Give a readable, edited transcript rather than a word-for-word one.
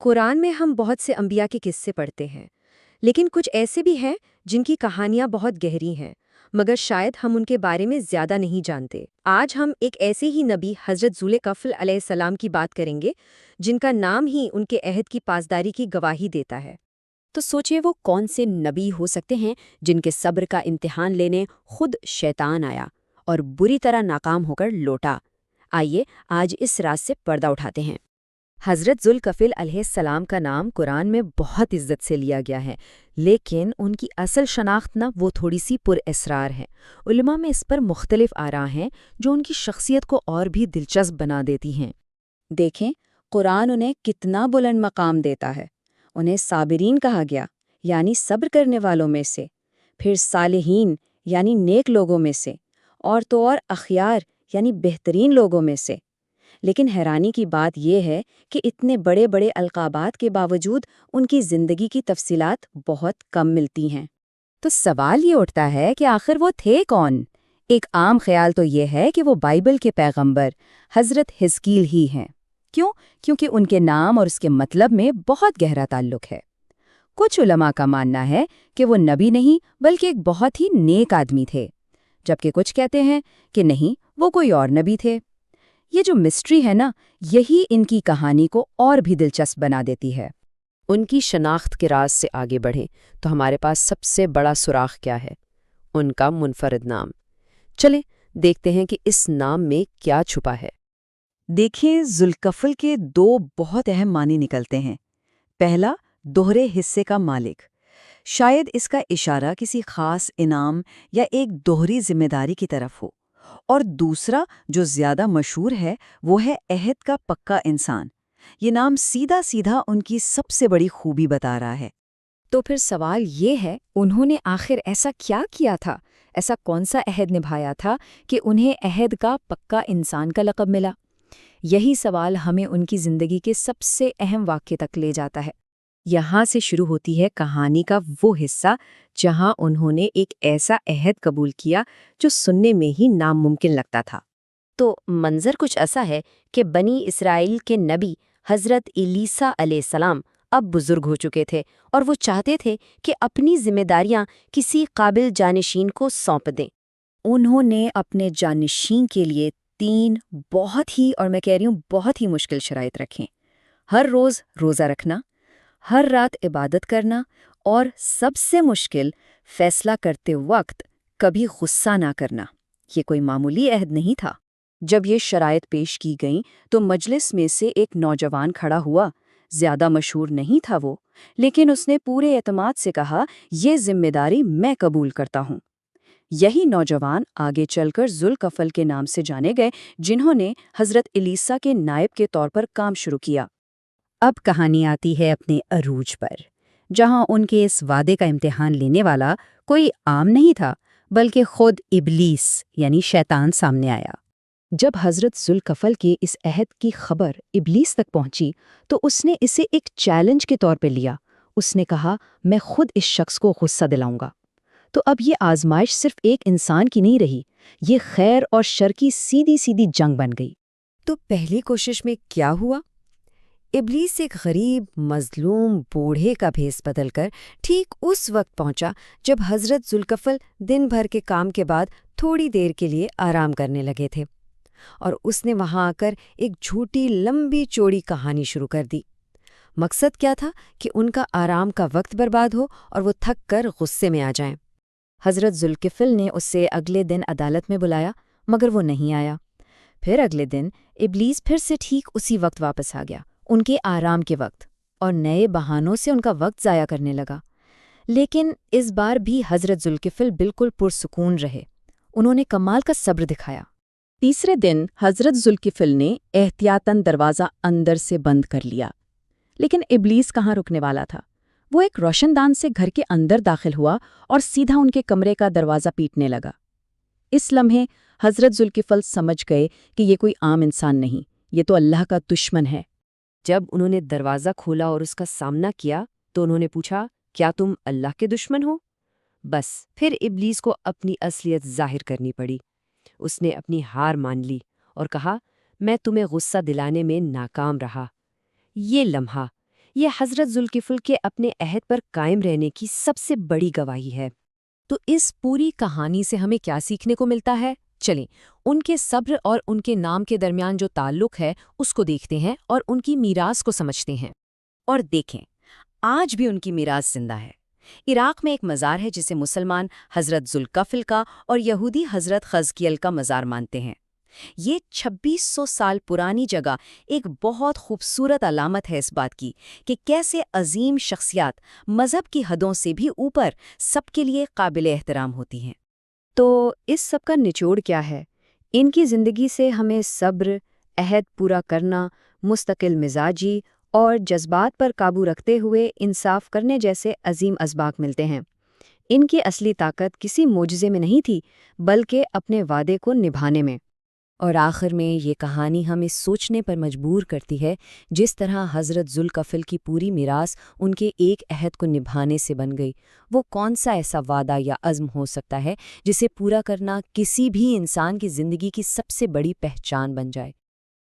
قرآن میں ہم بہت سے انبیاء کے قصے پڑھتے ہیں، لیکن کچھ ایسے بھی ہیں جن کی کہانیاں بہت گہری ہیں، مگر شاید ہم ان کے بارے میں زیادہ نہیں جانتے۔ آج ہم ایک ایسے ہی نبی حضرت ذوالکفل علیہ السلام کی بات کریں گے، جن کا نام ہی ان کے عہد کی پاسداری کی گواہی دیتا ہے۔ تو سوچئے وہ کون سے نبی ہو سکتے ہیں جن کے صبر کا امتحان لینے خود شیطان آیا اور بری طرح ناکام ہو کر لوٹا۔ آئیے آج اس راز سے پردہ اٹھاتے ہیں۔ حضرت ذوالکفل علیہ السلام کا نام قرآن میں بہت عزت سے لیا گیا ہے، لیکن ان کی اصل شناخت وہ تھوڑی سی پر اسرار ہے۔ علماء میں اس پر مختلف آراء ہیں جو ان کی شخصیت کو اور بھی دلچسپ بنا دیتی ہیں۔ دیکھیں قرآن انہیں کتنا بلند مقام دیتا ہے۔ انہیں صابرین کہا گیا، یعنی صبر کرنے والوں میں سے، پھر صالحین یعنی نیک لوگوں میں سے، اور تو اور اخیار یعنی بہترین لوگوں میں سے۔ لیکن حیرانی کی بات یہ ہے کہ اتنے بڑے بڑے القابات کے باوجود ان کی زندگی کی تفصیلات بہت کم ملتی ہیں۔ تو سوال یہ اٹھتا ہے کہ آخر وہ تھے کون؟ ایک عام خیال تو یہ ہے کہ وہ بائبل کے پیغمبر حضرت حزقیل ہی ہیں۔ کیوں؟ کیونکہ ان کے نام اور اس کے مطلب میں بہت گہرا تعلق ہے۔ کچھ علماء کا ماننا ہے کہ وہ نبی نہیں بلکہ ایک بہت ہی نیک آدمی تھے، جبکہ کچھ کہتے ہیں کہ نہیں، وہ کوئی اور نبی تھے۔ یہ جو مسٹری ہے یہی ان کی کہانی کو اور بھی دلچسپ بنا دیتی ہے۔ ان کی شناخت کے راز سے آگے بڑھیں تو ہمارے پاس سب سے بڑا سراغ کیا ہے؟ ان کا منفرد نام۔ چلیں دیکھتے ہیں کہ اس نام میں کیا چھپا ہے۔ دیکھیں ذوالکفل کے دو بہت اہم معنی نکلتے ہیں۔ پہلا، دوہرے حصے کا مالک۔ شاید اس کا اشارہ کسی خاص انعام یا ایک دوہری ذمہ داری کی طرف ہو۔ اور دوسرا جو زیادہ مشہور ہے وہ ہے عہد کا پکا انسان۔ یہ نام سیدھا سیدھا ان کی سب سے بڑی خوبی بتا رہا ہے۔ تو پھر سوال یہ ہے، انہوں نے آخر ایسا کیا کیا تھا؟ ایسا کون سا عہد نبھایا تھا کہ انہیں عہد کا پکا انسان کا لقب ملا؟ یہی سوال ہمیں ان کی زندگی کے سب سے اہم واقعے تک لے جاتا ہے۔ یہاں سے شروع ہوتی ہے کہانی کا وہ حصہ جہاں انہوں نے ایک ایسا عہد قبول کیا جو سننے میں ہی ناممکن لگتا تھا۔ تو منظر کچھ ایسا ہے کہ بنی اسرائیل کے نبی حضرت عیسیٰ علیہ السلام اب بزرگ ہو چکے تھے اور وہ چاہتے تھے کہ اپنی ذمہ داریاں کسی قابل جانشین کو سونپ دیں۔ انہوں نے اپنے جانشین کے لیے 3 بہت ہی، اور میں کہہ رہی ہوں بہت ہی مشکل شرائط رکھیں۔ ہر روز روزہ رکھنا، ہر رات عبادت کرنا، اور سب سے مشکل، فیصلہ کرتے وقت کبھی غصہ نہ کرنا۔ یہ کوئی معمولی عہد نہیں تھا۔ جب یہ شرائط پیش کی گئیں تو مجلس میں سے ایک نوجوان کھڑا ہوا۔ زیادہ مشہور نہیں تھا وہ، لیکن اس نے پورے اعتماد سے کہا، یہ ذمہ داری میں قبول کرتا ہوں۔ یہی نوجوان آگے چل کر ذوالکفل کے نام سے جانے گئے، جنہوں نے حضرت عیسیٰ کے نائب کے طور پر کام شروع کیا۔ اب کہانی آتی ہے اپنے عروج پر، جہاں ان کے اس وعدے کا امتحان لینے والا کوئی عام نہیں تھا بلکہ خود ابلیس یعنی شیطان سامنے آیا۔ جب حضرت ذوالکفل کے اس عہد کی خبر ابلیس تک پہنچی تو اس نے اسے ایک چیلنج کے طور پہ لیا۔ اس نے کہا، میں خود اس شخص کو غصہ دلاؤں گا۔ تو اب یہ آزمائش صرف ایک انسان کی نہیں رہی، یہ خیر اور شر کی سیدھی سیدھی جنگ بن گئی۔ تو پہلی کوشش میں کیا ہوا؟ ابلیس ایک غریب مظلوم بوڑھے کا بھیس بدل کر ٹھیک اس وقت پہنچا جب حضرت ذوالکفل دن بھر کے کام کے بعد تھوڑی دیر کے لیے آرام کرنے لگے تھے، اور اس نے وہاں آ کر ایک جھوٹی لمبی چوڑی کہانی شروع کر دی۔ مقصد کیا تھا کہ ان کا آرام کا وقت برباد ہو اور وہ تھک کر غصے میں آ جائیں۔ حضرت ذوالکفل نے اسے اگلے دن عدالت میں بلایا، مگر وہ نہیں آیا۔ پھر اگلے دن ابلیس پھر سے ٹھیک اسی وقت واپس آ گیا، ان کے آرام کے وقت، اور نئے بہانوں سے ان کا وقت ضائع کرنے لگا۔ لیکن اس بار بھی حضرت ذوالکفل بالکل پرسکون رہے۔ انہوں نے کمال کا صبر دکھایا۔ تیسرے دن حضرت ذوالکفل نے احتیاطاً دروازہ اندر سے بند کر لیا، لیکن ابلیس کہاں رکنے والا تھا۔ وہ ایک روشن دان سے گھر کے اندر داخل ہوا اور سیدھا ان کے کمرے کا دروازہ پیٹنے لگا۔ اس لمحے حضرت ذوالکفل سمجھ گئے کہ یہ کوئی عام انسان نہیں، یہ تو اللہ کا دشمن ہے۔ جب انہوں نے دروازہ کھولا اور اس کا سامنا کیا تو انہوں نے پوچھا، کیا تم اللہ کے دشمن ہو؟ بس پھر ابلیس کو اپنی اصلیت ظاہر کرنی پڑی۔ اس نے اپنی ہار مان لی اور کہا، میں تمہیں غصہ دلانے میں ناکام رہا۔ یہ لمحہ، یہ حضرت ذوالکفل کے اپنے عہد پر قائم رہنے کی سب سے بڑی گواہی ہے۔ تو اس پوری کہانی سے ہمیں کیا سیکھنے کو ملتا ہے؟ چلیں ان کے صبر اور ان کے نام کے درمیان جو تعلق ہے اس کو دیکھتے ہیں اور ان کی میراث کو سمجھتے ہیں۔ اور دیکھیں، آج بھی ان کی میراث زندہ ہے۔ عراق میں ایک مزار ہے جسے مسلمان حضرت ذوالکفل کا اور یہودی حضرت خزکیل کا مزار مانتے ہیں۔ یہ 2600 سال پرانی جگہ ایک بہت خوبصورت علامت ہے اس بات کی کہ کیسے عظیم شخصیات مذہب کی حدوں سے بھی اوپر سب کے لیے قابل احترام ہوتی ہیں۔ تو اس سب کا نچوڑ کیا ہے؟ ان کی زندگی سے ہمیں صبر، عہد پورا کرنا، مستقل مزاجی اور جذبات پر قابو رکھتے ہوئے انصاف کرنے جیسے عظیم اسباق ملتے ہیں۔ ان کی اصلی طاقت کسی معجزے میں نہیں تھی، بلکہ اپنے وعدے کو نبھانے میں۔ اور آخر میں یہ کہانی ہمیں سوچنے پر مجبور کرتی ہے، جس طرح حضرت ذوالکفل کی پوری میراث ان کے ایک عہد کو نبھانے سے بن گئی، وہ کون سا ایسا وعدہ یا عزم ہو سکتا ہے جسے پورا کرنا کسی بھی انسان کی زندگی کی سب سے بڑی پہچان بن جائے؟